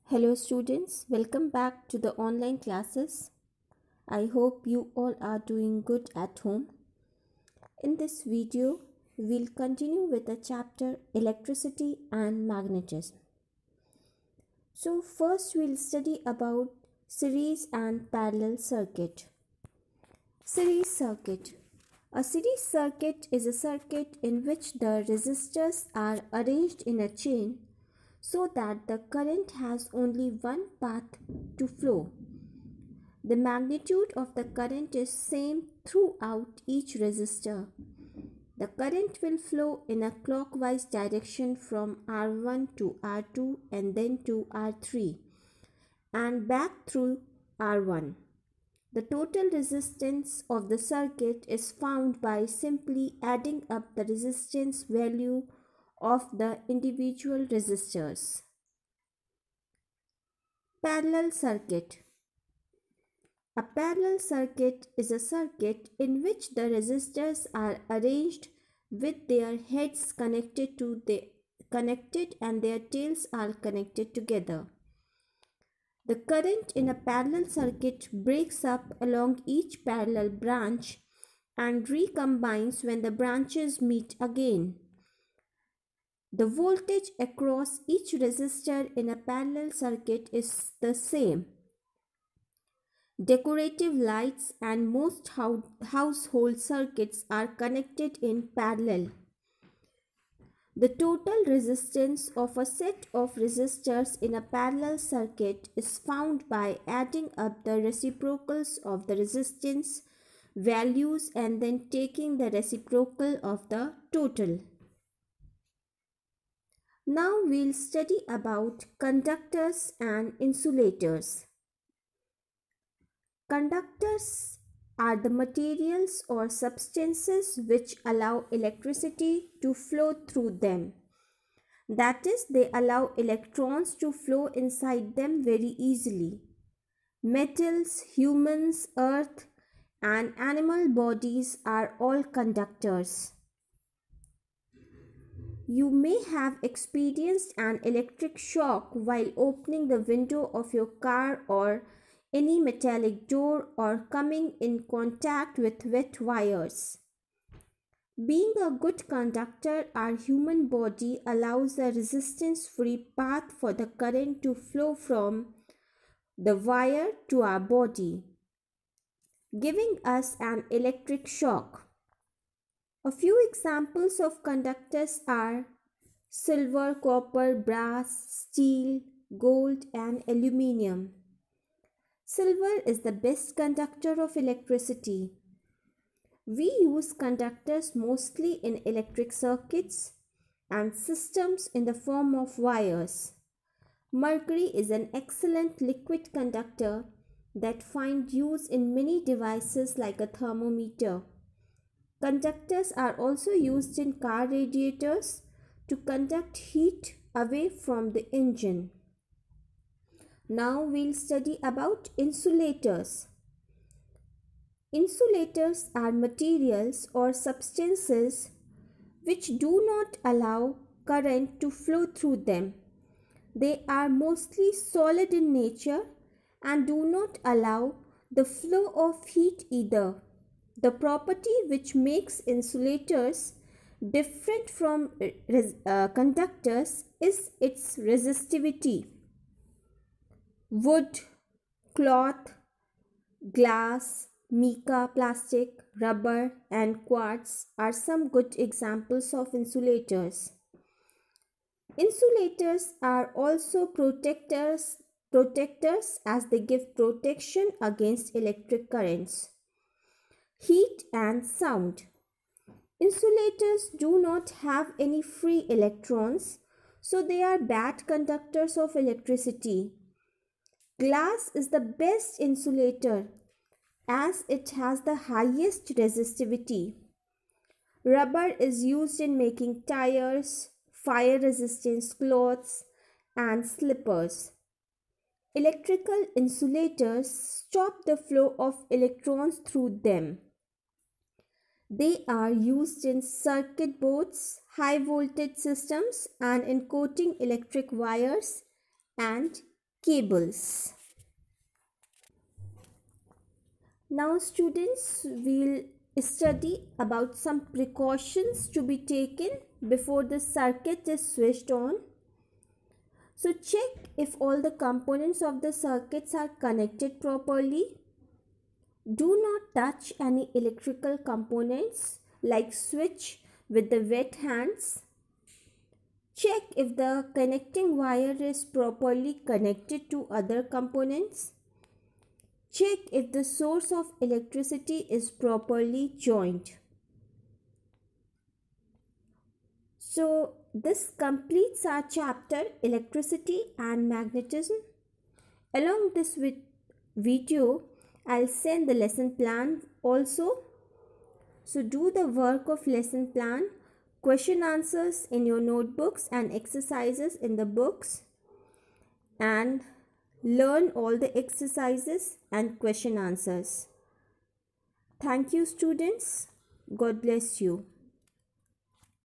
Hello students, welcome back to the online classes. I hope you all are doing good at home. In this video, we'll continue with the chapter Electricity and Magnetism. So first we'll study about series and parallel circuit. Series circuit. A series circuit is a circuit in which the resistors are arranged in a chain so that the current has only one path to flow. The magnitude of the current is same throughout each resistor. The current will flow in a clockwise direction from R1 to R2 and then to R3 and back through R1. The total resistance of the circuit is found by simply adding up the resistance value of the individual resistors. Parallel circuit. A parallel circuit is a circuit in which the resistors are arranged with their heads connected and their tails are connected together. The current in a parallel circuit breaks up along each parallel branch and recombines when the branches meet again. The voltage across each resistor in a parallel circuit is the same. Decorative lights and most household circuits are connected in parallel. The total resistance of a set of resistors in a parallel circuit is found by adding up the reciprocals of the resistance values and then taking the reciprocal of the total. Now we'll study about conductors and insulators. Conductors are the materials or substances which allow electricity to flow through them. That is, they allow electrons to flow inside them very easily. Metals, humans, earth, and animal bodies are all conductors. You may have experienced an electric shock while opening the window of your car or any metallic door or coming in contact with wet wires. Being a good conductor, our human body allows a resistance-free path for the current to flow from the wire to our body, giving us an electric shock. A few examples of conductors are silver, copper, brass, steel, gold, and aluminium. Silver is the best conductor of electricity. We use conductors mostly in electric circuits and systems in the form of wires. Mercury is an excellent liquid conductor that finds use in many devices like a thermometer. Conductors are also used in car radiators to conduct heat away from the engine. Now we'll study about insulators. Insulators are materials or substances which do not allow current to flow through them. They are mostly solid in nature and do not allow the flow of heat either. The property which makes insulators different from conductors is its resistivity. Wood, cloth, glass, mica, plastic, rubber, and quartz are some good examples of insulators. Insulators are also protectors as they give protection against electric currents, heat, and sound. Insulators do not have any free electrons, so they are bad conductors of electricity. Glass is the best insulator as it has the highest resistivity. Rubber is used in making tires, fire-resistant clothes, and slippers. Electrical insulators stop the flow of electrons through them. They are used in circuit boards, high voltage systems, and in coating electric wires and cables. Now students will study about some precautions to be taken before the circuit is switched on. So check if all the components of the circuits are connected properly. Do not touch any electrical components like switch with the wet hands. Check if the connecting wire is properly connected to other components. Check if the source of electricity is properly joined. So this completes our chapter electricity and magnetism. Along this video, I'll send the lesson plan also. So do the work of lesson plan, question answers in your notebooks and exercises in the books, and learn all the exercises and question answers. Thank you students. God bless you.